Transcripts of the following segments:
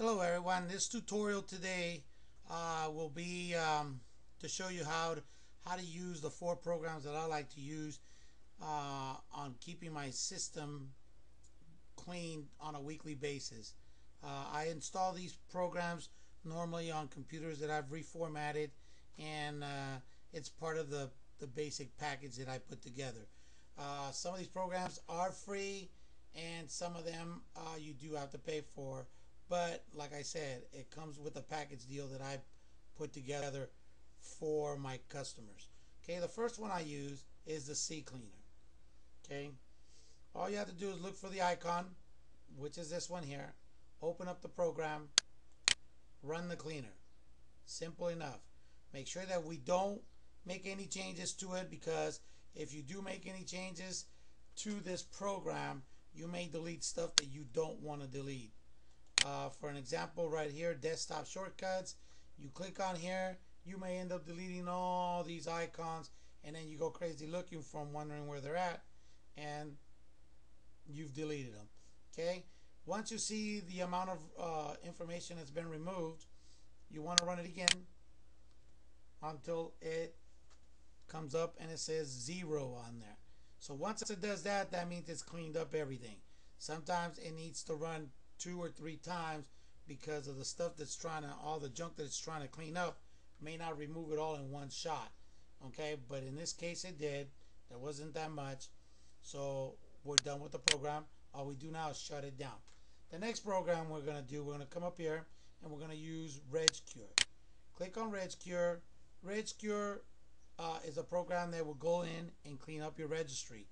Hello everyone, this tutorial today will be to show you how to use the 4 programs that I like to use on keeping my system clean on a weekly basis. I install these programs normally on computers that I've reformatted, and it's part of the basic package that I put together. Some of these programs are free and some of them you do have to pay for, but like I said, it comes with a package deal that I put together for my customers. Okay, the first one I use is the CCleaner. Okay, all you have to do is look for the icon, which is this one here, open up the program, run the cleaner. Simple enough. Make sure that we don't make any changes to it, because if you do make any changes to this program, you may delete stuff that you don't want to delete. For an example right here, desktop shortcuts, you click on here, you may end up deleting all these icons, and then you go crazy looking for them, wondering where they're at, and you've deleted them. Okay, once you see the amount of information that's been removed, you want to run it again until it comes up and it says 0 on there. So once it does that, that means it's cleaned up everything. Sometimes it needs to run 2 or 3 times because of the stuff that's all the junk that it's trying to clean up may not remove it all in one shot. Okay, but in this case it did. There wasn't that much. So we're done with the program. All we do now is shut it down. The next program we're going to come up here and we're going to use RegCure. Click on RegCure. RegCure is a program that will go in and clean up your registry.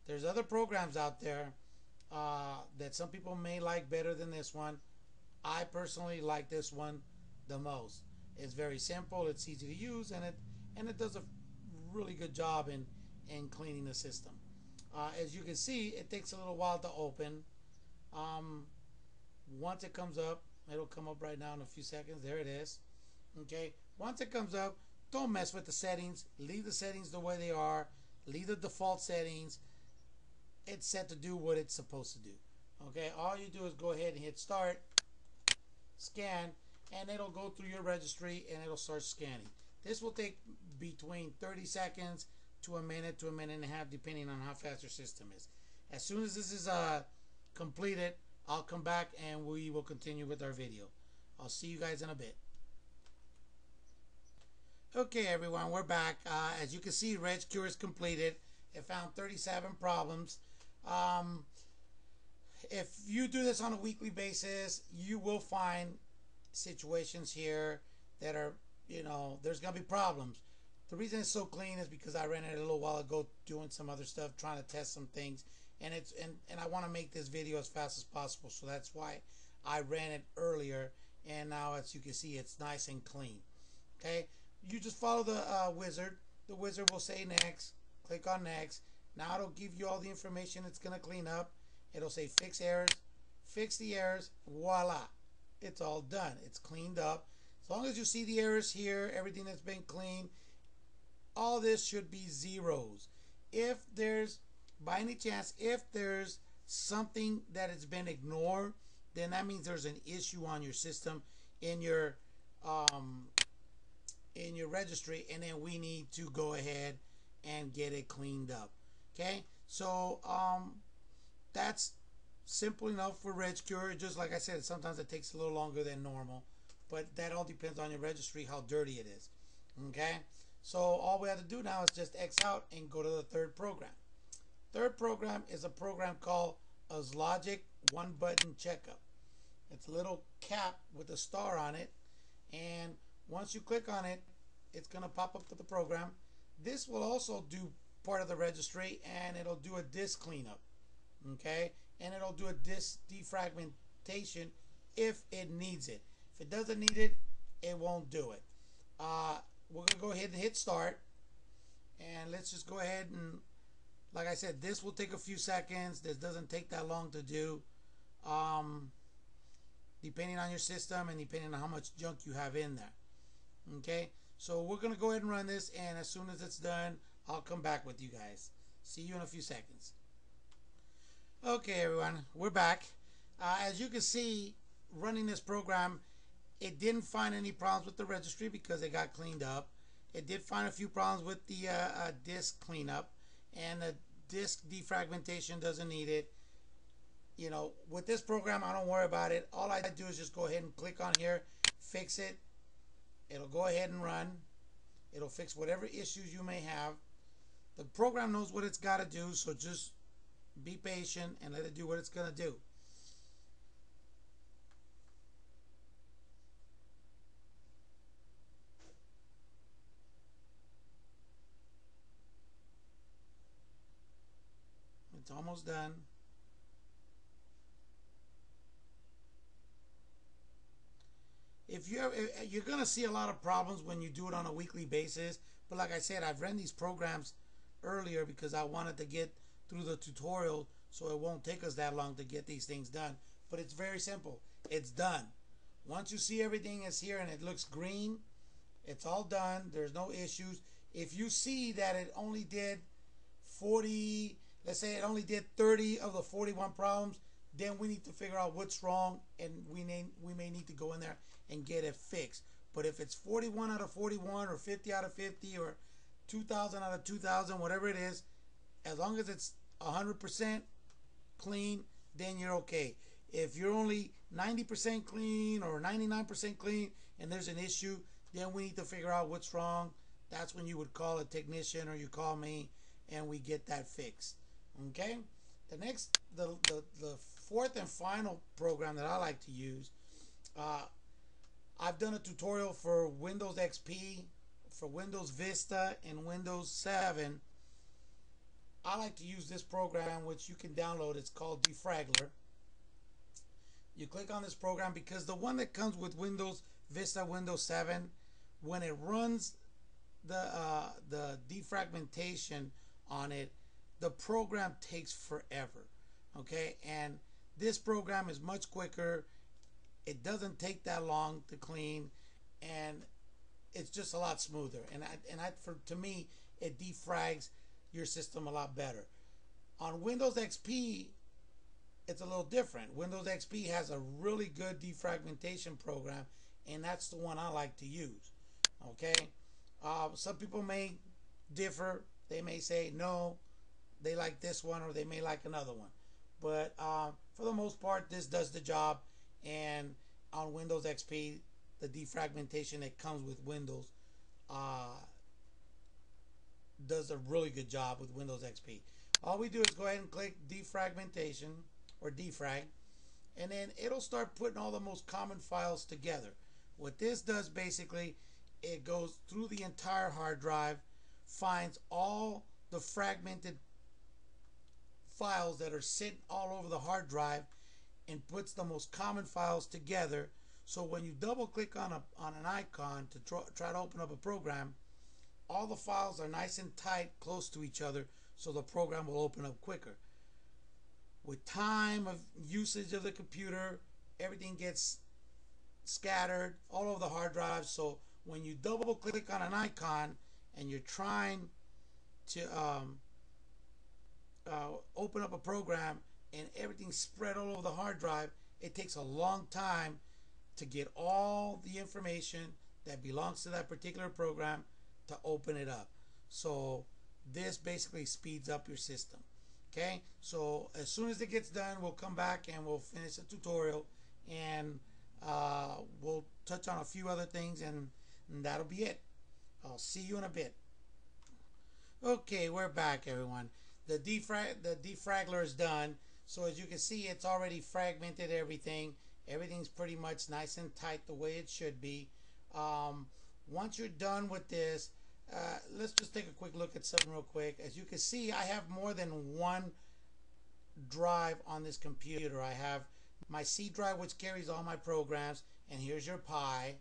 There's other programs out there that some people may like better than this one. I personally like this one the most. It's very simple, it's easy to use, and it does a really good job in cleaning the system. As you can see, it takes a little while to open. Once it comes up, it'll come up right now in a few seconds. There it is. Okay, once it comes up, don't mess with the settings. Leave the settings the way they are. Leave the default settings. It's set to do what it's supposed to do. Okay, all you do is go ahead and hit start, scan, and it'll go through your registry and it'll start scanning. This will take between 30 seconds to a minute and a half, depending on how fast your system is. As soon as this is completed, I'll come back and we will continue with our video. I'll see you guys in a bit. Okay everyone, we're back. As you can see, RegCure is completed. It found 37 problems. If you do this on a weekly basis, you will find situations here that are, there's going to be problems. The reason it's so clean is because I ran it a little while ago doing some other stuff, trying to test some things, and I want to make this video as fast as possible, so that's why I ran it earlier, and now as you can see, it's nice and clean. Okay, you just follow the wizard. The wizard will say next. Click on next. Now it'll give you all the information it's going to clean up. It'll say fix errors. Fix the errors. Voila. It's all done. It's cleaned up. As long as you see the errors here, everything that's been cleaned, all this should be zeros. If there's, by any chance, if there's something that has been ignored, then that means there's an issue on your system in your registry, and then we need to go ahead and get it cleaned up. Okay, so that's simple enough for RegCure. Just like I said, sometimes it takes a little longer than normal, but that all depends on your registry, how dirty it is. Okay, so all we have to do now is just X out and go to the third program. Third program is a program called Ozlogic One Button Checkup. It's a little cap with a star on it, and once you click on it, it's going to pop up to the program. This will also do part of the registry, and it'll do a disk cleanup. Okay, and it'll do a disk defragmentation if it needs it. If it doesn't need it, it won't do it. We're going to go ahead and hit start, and let's just go ahead and, like I said, this will take a few seconds. This doesn't take that long to do, depending on your system and depending on how much junk you have in there. Okay, so we're going to go ahead and run this, and as soon as it's done, I'll come back with you guys. See you in a few seconds. Okay everyone, we're back. As you can see, running this program, it didn't find any problems with the registry because it got cleaned up. It did find a few problems with the disk cleanup, and the disk defragmentation doesn't need it. You know, with this program, I don't worry about it. All I do is just go ahead and click on here, fix it. It'll go ahead and run. It'll fix whatever issues you may have. The program knows what it's got to do, so just be patient and let it do what it's going to do. It's almost done. If you're going to see a lot of problems when you do it on a weekly basis, but like I said, I've run these programs earlier because I wanted to get through the tutorial, so it won't take us that long to get these things done. But it's very simple. It's done. Once you see everything is here and it looks green, it's all done. There's no issues. If you see that it only did 40, let's say it only did 30 of the 41 problems, then we need to figure out what's wrong, and we may need to go in there and get it fixed. But if it's 41 out of 41 or 50 out of 50 or 2,000 out of 2,000, whatever it is, as long as it's 100% clean, then you're okay. If you're only 90% clean or 99% clean and there's an issue, then we need to figure out what's wrong. That's when you would call a technician, or you call me, and we get that fixed. Okay? The fourth and final program that I like to use, I've done a tutorial for Windows XP, for Windows Vista, and Windows 7. I like to use this program, which you can download. It's called Defraggler. You click on this program because the one that comes with Windows Vista, Windows 7, when it runs the defragmentation on it, the program takes forever. Okay, and this program is much quicker. It doesn't take that long to clean, and it's just a lot smoother. To me, it defrags your system a lot better. On Windows XP, it's a little different. Windows XP has a really good defragmentation program, and that's the one I like to use. Okay, some people may differ. They may say no, they like this one, or they may like another one. But for the most part, this does the job. And on Windows XP, the defragmentation that comes with Windows does a really good job with Windows XP. All we do is go ahead and click defragmentation, or defrag, and then it'll start putting all the most common files together. What this does basically, it goes through the entire hard drive, finds all the fragmented files that are sitting all over the hard drive, and puts the most common files together. So when you double click on an icon to try to open up a program, all the files are nice and tight, close to each other, so the program will open up quicker. With time of usage of the computer, everything gets scattered all over the hard drive. So when you double click on an icon and you're trying to open up a program, and everything's spread all over the hard drive, it takes a long time to get all the information that belongs to that particular program to open it up. So this basically speeds up your system. Okay, so as soon as it gets done, we'll come back and we'll finish the tutorial, and we'll touch on a few other things, and that'll be it. I'll see you in a bit. Okay, we're back, everyone. The defraggler is done. So as you can see, it's already fragmented everything. Everything's pretty much nice and tight the way it should be. Once you're done with this, let's just take a quick look at something real quick. As you can see, I have more than one drive on this computer. I have my C drive, which carries all my programs, and here's your Pi.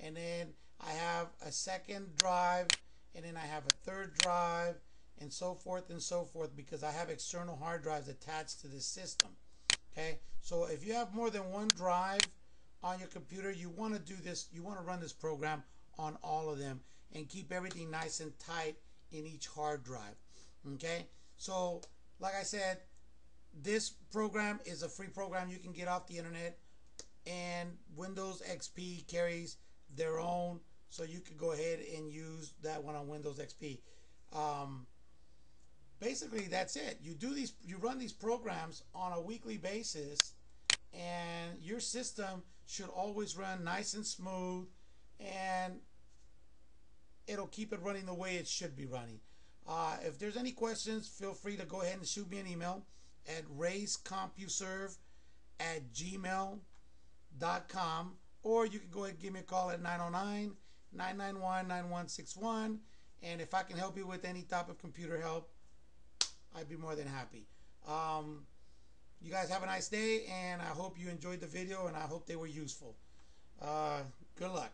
And then I have a second drive, and then I have a third drive, and so forth, because I have external hard drives attached to this system. Okay, so if you have more than one drive on your computer, you want to do this, you want to run this program on all of them and keep everything nice and tight in each hard drive. Okay, so like I said, this program is a free program you can get off the internet, and Windows XP carries their own, so you could go ahead and use that one on Windows XP. Basically, that's it. You run these programs on a weekly basis, and your system should always run nice and smooth, and it'll keep it running the way it should be running. If there's any questions, feel free to go ahead and shoot me an email at rayscompuserve@gmail.com, or you can go ahead and give me a call at 909-991-9161. And if I can help you with any type of computer help, I'd be more than happy. You guys have a nice day, and I hope you enjoyed the video, and I hope they were useful. Good luck.